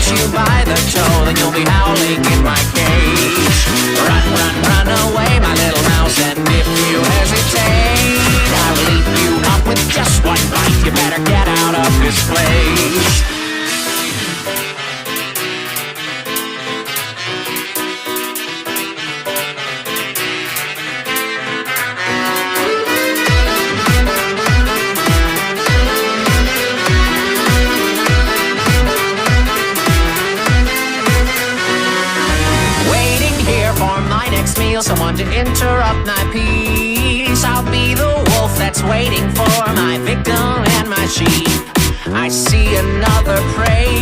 grabs you by the toe, then you'll be howling in my cage. Run, run, run away, my little mouse, and if you hesitate, I'll leap you up with just one bite. You better get out of this place. Someone to interrupt my peace. I'll be the wolf that's waiting for my victim and my sheep. I see another prey